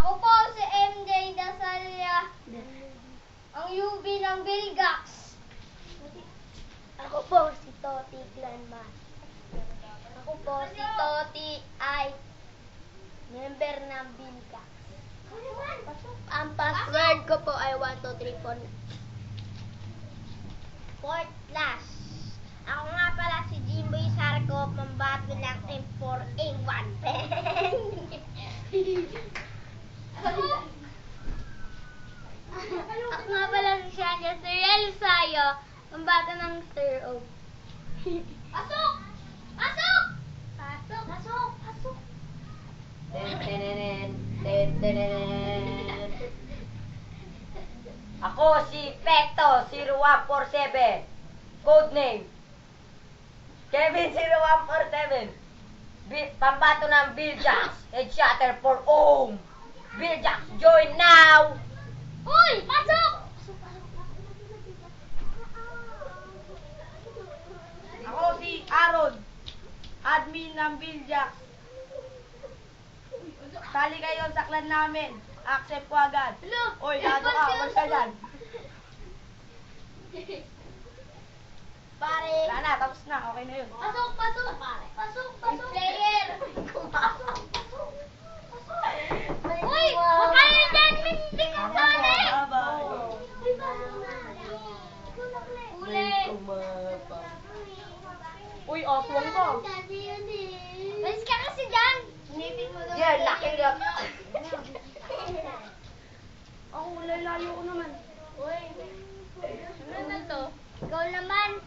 Ako po si MJ Dasalya, ang UB ng Bilgax. Ako po si Toti Clanman. Ako po si Toti ay Member ng Bilgax. Ang password ko po ay 1234. Fourth class. Ako nga pala si Jimboy Sarko, pambato ng M4A1. Ako nga pala si Shania Serial Sayo, pambato ng Sir O. Pasok! Pasok! Pasok! Pasok! Pasok! Ako si Pecto 0147. Codename Kevin 0147. Pambato ng Biljax. Headshotter for home. Biljax, join now! Uy! Pasok! Ako si Aaron, admin ng Biljax. Sali kayo sa clan namin. Accept ko agad. Oy, gago ka, huwag ka dyan. Pare! Wala na, tapos na, okay na yun. Pasok! Pasok! Pasok! Pasok! Player! Uy! Huwag kayo dyan! Mintik ang dami! Uli! Uy, oswang ko. Malis ka kasi dyan! Yeah, lucky look. Ako, layo ko naman. Uy! Ano na to? Ikaw naman!